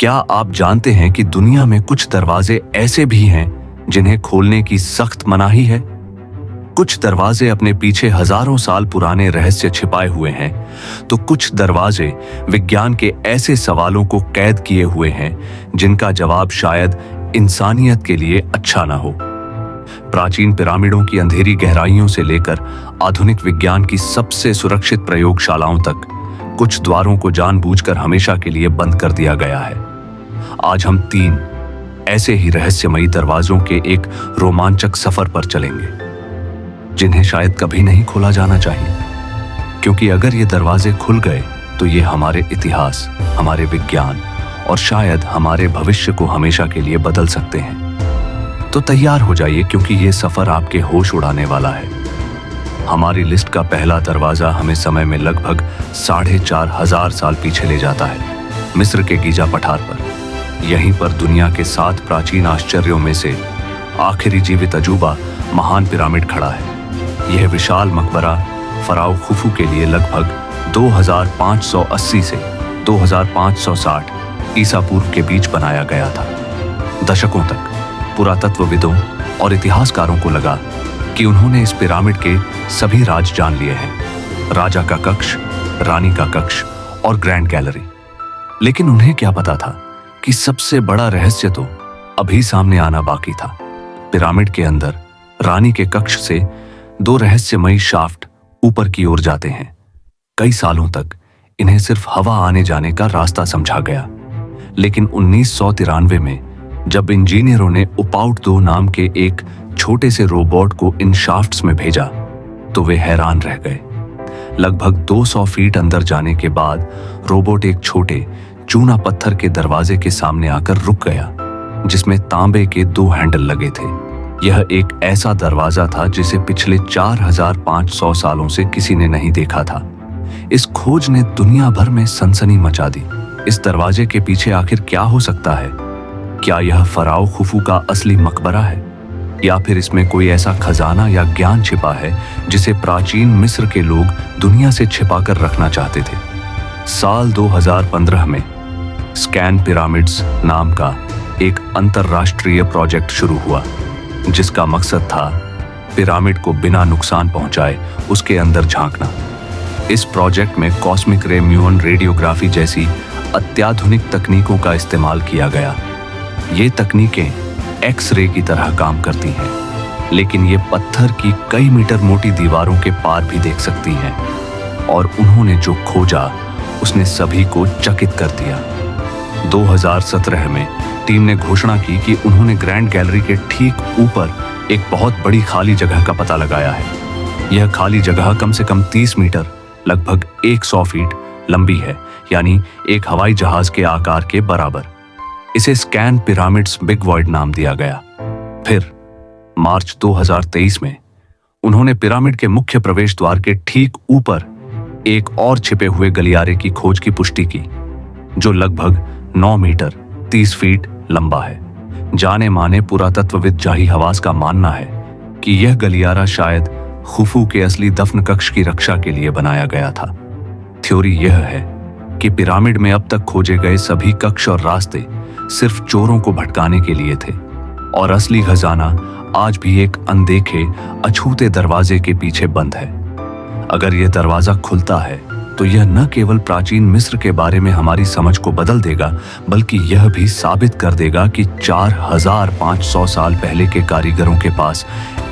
क्या आप जानते हैं कि दुनिया में कुछ दरवाजे ऐसे भी हैं जिन्हें खोलने की सख्त मनाही है? कुछ दरवाजे अपने पीछे हजारों साल पुराने रहस्य छिपाए हुए हैं, तो कुछ दरवाजे विज्ञान के ऐसे सवालों को कैद किए हुए हैं जिनका जवाब शायद इंसानियत के लिए अच्छा ना हो। प्राचीन पिरामिडों की अंधेरी गहराइयों से लेकर आधुनिक विज्ञान की सबसे सुरक्षित प्रयोगशालाओं तक कुछ द्वारों को जानबूझकर हमेशा के लिए बंद कर दिया गया है। आज हम 3 ऐसे ही रहस्यमयी दरवाजों के एक रोमांचक सफर पर चलेंगे, जिन्हें शायद कभी नहीं खोला जाना चाहिए, क्योंकि अगर ये दरवाजे खुल गए तो ये हमारे इतिहास, हमारे विज्ञान और शायद हमारे भविष्य को हमेशा के लिए बदल सकते हैं। तो तैयार हो जाइए, क्योंकि ये सफर आपके होश उड़ाने वाला है। हमारी लिस्ट का पहला दरवाजा हमें समय में लगभग 4,500 साल पीछे ले जाता है, मिस्र के गीजा पठार पर। यहीं पर दुनिया के 7 प्राचीन आश्चर्यों में से आखिरी जीवित अजूबा महान पिरामिड खड़ा है। यह विशाल मकबरा फराओ खुफू के लिए लगभग 2580 से 2560 ईसा पूर्व के बीच बनाया गया था। दशकों तक पुरातत्वविदों और इतिहासकारों को लगा कि उन्होंने इस पिरामिड के सभी राज जान लिए हैं, राजा का कक्ष, रानी का कक्ष और ग्रैंड गैलरी। लेकिन उन्हें क्या पता था कि सबसे बड़ा रहस्य तो अभी सामने आना बाकी था। पिरामिड के अंदर रानी के कक्ष से 2 रहस्यमयी शाफ्ट ऊपर की ओर जाते हैं। कई सालों तक इन्हें सिर्फ हवा आने जाने का रास्ता समझा गया, लेकिन 1993 में जब इंजीनियरों ने उपाउट 2 नाम के एक छोटे से रोबोट को इन शाफ्ट्स में भेजा, तो वे हैरान रह गए। लगभग 200 फीट अंदर जाने के बाद रोबोट एक छोटे चूना पत्थर के दरवाजे के सामने आकर रुक गया, जिसमें तांबे के 2 हैंडल लगे थे। यह एक ऐसा दरवाजा था जिसे पिछले 4500 सालों से किसी ने नहीं देखा था। इस खोज ने दुनिया भर में सनसनी मचा दी। इस दरवाजे के पीछे आखिर क्या हो सकता है? क्या यह फराओ खुफू का असली मकबरा है, या फिर इसमें कोई ऐसा खजाना या ज्ञान छिपा है जिसे प्राचीन मिस्र के लोग दुनिया से छिपाकर रखना चाहते थे? साल 2015 में स्कैन पिरामिड्स नाम का एक अंतरराष्ट्रीय प्रोजेक्ट शुरू हुआ, जिसका मकसद था पिरामिड को बिना नुकसान पहुंचाए उसके अंदर झांकना। इस प्रोजेक्ट में कॉस्मिक रे म्यून रेडियोग्राफी जैसी अत्याधुनिक तकनीकों का इस्तेमाल किया गया। ये तकनीकें एक्स-रे की तरह काम करती हैं, लेकिन ये पत्थर की कई मीटर मोटी दीवारों के पार भी देख सकती हैं। और उन्होंने जो खोजा उसने सभी को चकित कर दिया। 2017 में टीम ने घोषणा की कि उन्होंने ग्रैंड गैलरी के ठीक ऊपर एक बहुत बड़ी खाली जगह का पता लगाया है। यह खाली जगह कम से कम 30 मीटर, लगभग 100 फीट लंबी है, यानी एक हवाई जहाज के आकार के बराबर। इसे स्कैन पिरामिड्स बिग वॉइड नाम दिया गया। फिर मार्च 2023 में उन्होंने पिरामिड के मुख्य प्रवेश द्वार के ठीक ऊपर एक और छिपे हुए गलियारे की खोज की पुष्टि की, जो लगभग 9 मीटर 30 फीट लंबा है। जाने माने पुरातत्वविद जाही हवास का मानना है कि यह गलियारा शायद खुफू के असली दफन कक्ष की रक्षा के लिए बनाया गया था। थ्योरी यह है कि पिरामिड में अब तक खोजे गए सभी कक्ष और रास्ते सिर्फ चोरों को भटकाने के लिए थे, और असली खजाना आज भी एक अनदेखे अछूते दरवाजे के पीछे बंद है। अगर यह दरवाजा खुलता है तो यह न केवल प्राचीन मिस्र के बारे में हमारी समझ को बदल देगा, बल्कि यह भी साबित कर देगा कि 4500 साल पहले के कारीगरों के पास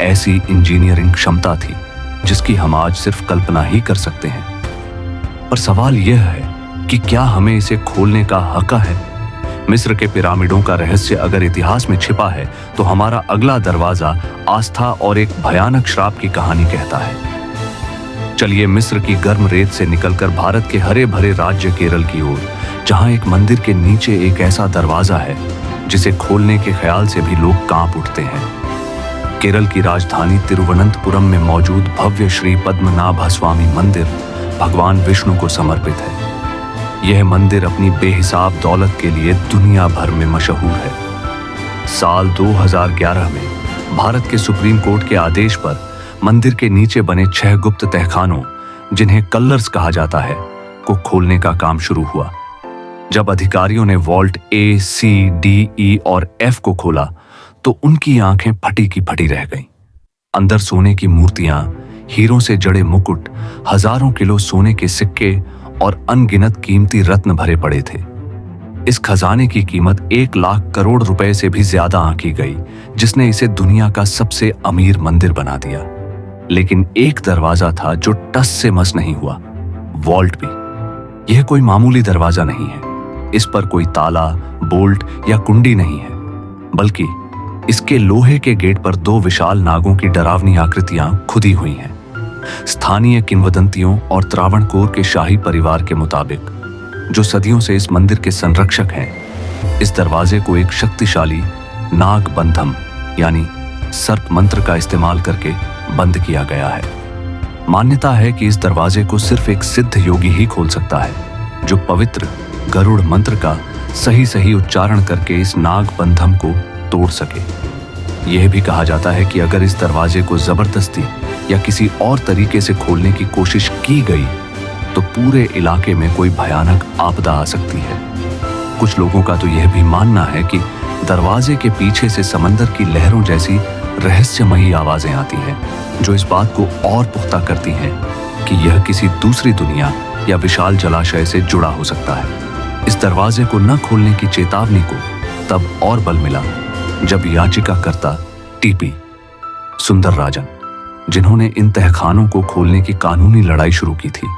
ऐसी इंजीनियरिंग क्षमता थी जिसकी हम आज सिर्फ कल्पना ही कर सकते हैं। पर सवाल यह है कि क्या हमें इसे खोलने का हक है? मिस्र के पिरामिडों का रहस्य अगर इतिहास में छिपा है, तो हमारा अगला दरवाजा आस्था और एक भयानक श्राप की कहानी कहता है। चलिए मिस्र की गर्म रेत से निकलकर भारत के हरे भरे राज्य केरल की ओर, जहां एक मंदिर के नीचे एक ऐसा दरवाजा है जिसे खोलने के ख्याल से भी लोग कांप उठते हैं। केरल की राजधानी तिरुवनंतपुरम में मौजूद भव्य श्री पद्मनाभस्वामी मंदिर भगवान विष्णु को समर्पित है। यह मंदिर अपनी बेहिसाब दौलत के लिए दुनिया भर में मशहूर है। साल 2011 में भारत के सुप्रीम कोर्ट के आदेश पर मंदिर के नीचे बने 6 गुप्त तहखानों, जिन्हें कलर्स कहा जाता है, को खोलने का काम शुरू हुआ। जब अधिकारियों ने वॉल्ट ए, सी, डी, ई और एफ को खोला तो उनकी आंखें फटी की फटी रह गईं। अंदर सोने की मूर्तियां, हीरों से जड़े मुकुट, हजारों किलो सोने के सिक्के और अनगिनत कीमती रत्न भरे पड़े थे। इस खजाने की कीमत 1 लाख करोड़ रुपए से भी ज्यादा आंकी गई, जिसने इसे दुनिया का सबसे अमीर मंदिर बना दिया। लेकिन एक दरवाजा था जो टस से मस नहीं हुआ, वॉल्ट बी। यह कोई मामूली दरवाजा नहीं है। इस पर कोई ताला, बोल्ट या कुंडी नहीं है, बल्कि इसके लोहे के गेट पर 2 विशाल नागों की डरावनी आकृतियां खुदी हुई हैं। स्थानीय किंवदंतियों और त्रावणकोर के शाही परिवार के मुताबिक, जो सदियों से इस मंदिर के संरक्षक हैं, इस दरवाजे को एक शक्तिशाली नाग बंधम यानी सर्प मंत्र का इस्तेमाल करके बंद किया गया है। मान्यता है कि इस दरवाजे को सिर्फ एक सिद्ध योगी ही खोल सकता है, जो पवित्र गरुड़ मंत्र का सही उच्चारण करके इस नाग बंधम को तोड़ सके। यह भी कहा जाता है कि अगर इस दरवाजे को जबरदस्ती या किसी और तरीके से खोलने की कोशिश की गई तो पूरे इलाके में कोई भयानक आपदा आ सकती है। कुछ लोगों का तो यह भी मानना है कि दरवाजे के पीछे से समंदर की लहरों जैसी रहस्यमयी आवाजें आती हैं, जो इस बात को और पुख्ता करती हैं कि यह किसी दूसरी दुनिया या विशाल जलाशय से जुड़ा हो सकता है। इस दरवाजे को न खोलने की चेतावनी को तब और बल मिला जब याचिकाकर्ता टीपी सुंदरराजन, जिन्होंने इन तहखानों को खोलने की कानूनी लड़ाई शुरू की थी,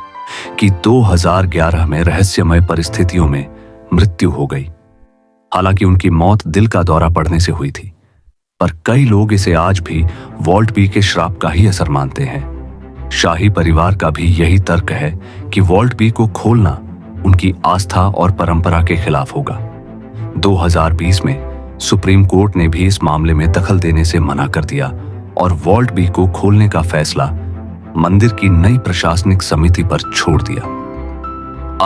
कि 2011 में रहस्यमय परिस्थितियों में मृत्यु हो गई। हालांकि उनकी मौत दिल का दौरा पड़ने से हुई थी, पर कई लोग इसे आज भी वॉल्ट बी के श्राप का ही असर मानते हैं। शाही परिवार का भी यही तर्क है कि वॉल्ट बी को खोलना उनकी आस्था और परंपरा के खिलाफ होगा। 2020 में सुप्रीम कोर्ट ने भी इस मामले में दखल देने से मना कर दिया और वॉल्ट बी को खोलने का फैसला मंदिर की नई प्रशासनिक समिति पर छोड़ दिया।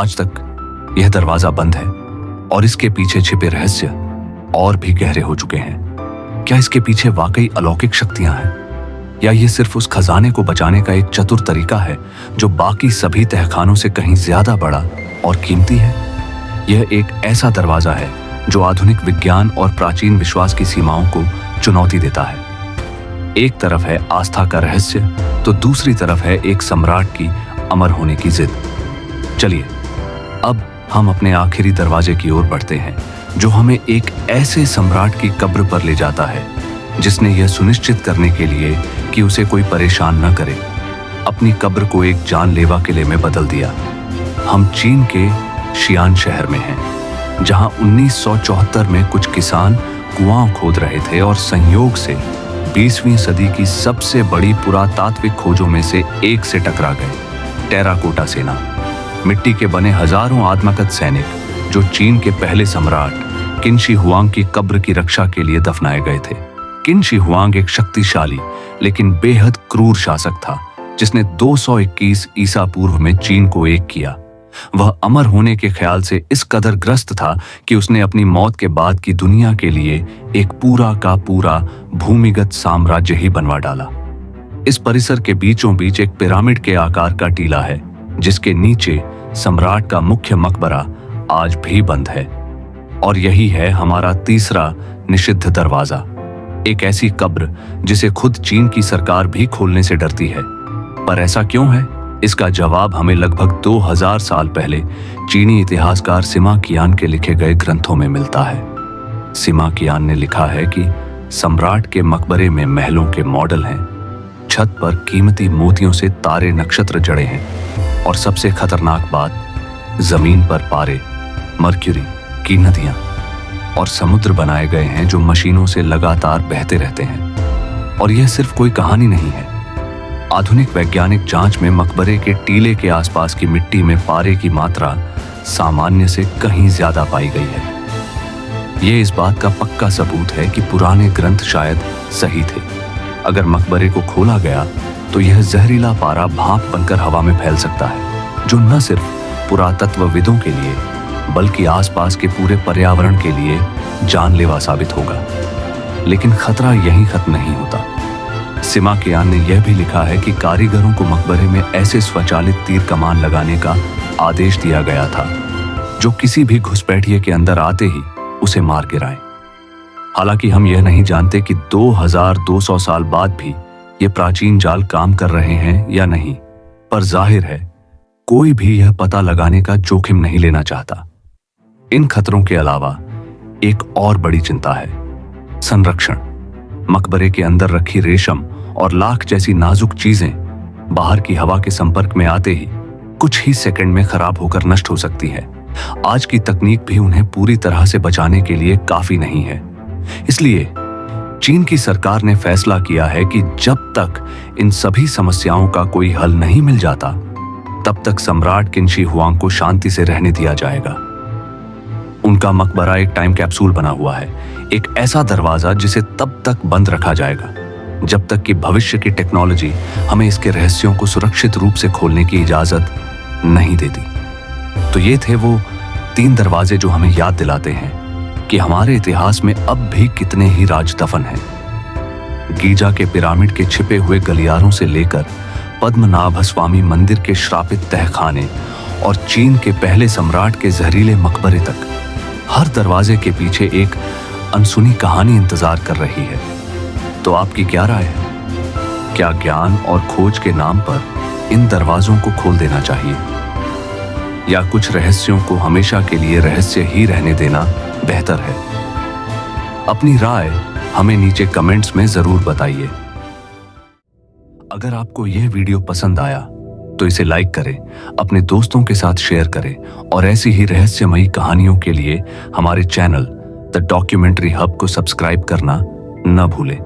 आज तक यह दरवाजा बंद है और इसके पीछे छिपे रहस्य और भी गहरे हो चुके हैं। क्या इसके पीछे वाकई अलौकिक शक्तियां हैं, या ये सिर्फ उस खजाने को बचाने का एक चतुर तरीका है जो बाकी सभी तहखानों से कहीं ज्यादा बड़ा और कीमती है? यह एक ऐसा दरवाजा है जो आधुनिक विज्ञान और प्राचीन विश्वास की सीमाओं को चुनौती देता है। एक तरफ है आस्था का रहस्य, तो दूसरी तरफ है एक सम्राट की अमर होने की जिद। चलिए अब हम अपने आखिरी दरवाजे की ओर बढ़ते हैं, जो हमें एक ऐसे सम्राट की कब्र पर ले जाता है जिसने यह सुनिश्चित करने के लिए कि उसे कोई परेशान न करे, अपनी कब्र को एक जानलेवा किले में बदल दिया। हम चीन के शियान शहर में हैं, जहां 1974 में कुछ किसान कुआं खोद रहे थे और संयोग से 20वीं सदी की सबसे बड़ी पुरातात्विक खोजों में से एक से टकरा गए। टेराकोटा सेना, मिट्टी के बने हजारों आत्मकथ सैनिक जो चीन के पहले सम्राट किन शी हुआंग की कब्र की रक्षा के लिए दफनाए गए थे। किन शी हुआंग एक शक्तिशाली लेकिन बेहद क्रूर शासक था, जिसने 221 ईसा पूर्व में चीन को एक किया। वह अमर होने के ख्याल से इस कदर ग्रस्त था कि उसने अपनी मौत के बाद की दुनिया के लिए एक पूरा का पूरा भूमिगत साम्राज्य ही बनवा डाला। इस परिसर के बीचों बीच एक पिरामिड के आकार का टीला है, जिसके नीचे सम्राट का मुख्य मकबरा आज भी बंद है। और यही है हमारा तीसरा निषिद्ध दरवाजा, एक ऐसी कब्र जिसे खुद चीन की सरकार भी खोलने से डरती है। पर ऐसा क्यों है? इसका जवाब हमें लगभग 2000 साल पहले चीनी इतिहासकार सिमा कियान के लिखे गए ग्रंथों में मिलता है। सिमा कियान ने लिखा है कि सम्राट के मकबरे में महलों के मॉडल हैं, छत पर कीमती मोतियों से तारे नक्षत्र जड़े हैं, और सबसे खतरनाक बात, जमीन पर पारे, मर्क्यूरी की नदियां और समुद्र बनाए गए हैं जो मशीनों से लगातार बहते रहते हैं। और यह सिर्फ कोई कहानी नहीं है। आधुनिक वैज्ञानिक जांच में मकबरे के टीले के आसपास की मिट्टी में पारे की मात्रा सामान्य से कहीं ज्यादा पाई गई है। यह इस बात का पक्का सबूत है कि पुराने ग्रंथ शायद सही थे। अगर मकबरे को खोला गया तो यह जहरीला पारा भाप बनकर हवा में फैल सकता है, जो न सिर्फ पुरातत्वविदों के लिए बल्कि आसपास के पूरे पर्यावरण के लिए जानलेवा साबित होगा। लेकिन खतरा यहीं खत्म नहीं होता। सिमा कियान ने यह भी लिखा है कि कारीगरों को मकबरे में ऐसे स्वचालित तीर कमान लगाने का आदेश दिया गया था जो किसी भी घुसपैठिए के अंदर आते ही उसे मार गिराए। हालांकि हम यह नहीं जानते कि 2200 साल बाद भी ये प्राचीन जाल काम कर रहे हैं या नहीं, पर जाहिर है कोई भी यह पता लगाने का जोखिम नहीं लेना चाहता। इन खतरों के अलावा एक और बड़ी चिंता है संरक्षण। मकबरे के अंदर रखी रेशम और लाख जैसी नाजुक चीजें बाहर की हवा के संपर्क में आते ही कुछ ही सेकंड में खराब होकर नष्ट हो सकती है। आज की तकनीक भी उन्हें पूरी तरह से बचाने के लिए काफी नहीं है। इसलिए चीन की सरकार ने फैसला किया है कि जब तक इन सभी समस्याओं का कोई हल नहीं मिल जाता, तब तक सम्राट किनशी हुआंग को शांति से रहने दिया जाएगा। उनका मकबरा एक टाइम कैप्सूल बना हुआ है, एक ऐसा दरवाजा जिसे तब तक बंद रखा जाएगा जब तक कि भविष्य की टेक्नोलॉजी हमें इसके रहस्यों को सुरक्षित रूप से खोलने की इजाजत नहीं देती। तो ये थे वो 3 दरवाजे जो हमें याद दिलाते हैं कि हमारे इतिहास में अब भी कितने ही राज दफन हैं। गीजा के पिरामिड के छिपे हुए गलियारों से लेकर पद्मनाभ स्वामी मंदिर के श्रापित तहखाने और चीन के पहले सम्राट के जहरीले मकबरे तक, हर दरवाजे के पीछे एक अनसुनी कहानी इंतजार कर रही है। तो आपकी क्या राय है? क्या ज्ञान और खोज के नाम पर इन दरवाजों को खोल देना चाहिए, या कुछ रहस्यों को हमेशा के लिए रहस्य ही रहने देना बेहतर है? अपनी राय हमें नीचे कमेंट्स में जरूर बताइए। अगर आपको यह वीडियो पसंद आया तो इसे लाइक करें, अपने दोस्तों के साथ शेयर करें और ऐसी ही रहस्यमयी कहानियों के लिए हमारे चैनल द डॉक्यूमेंट्री हब को सब्सक्राइब करना न भूलें।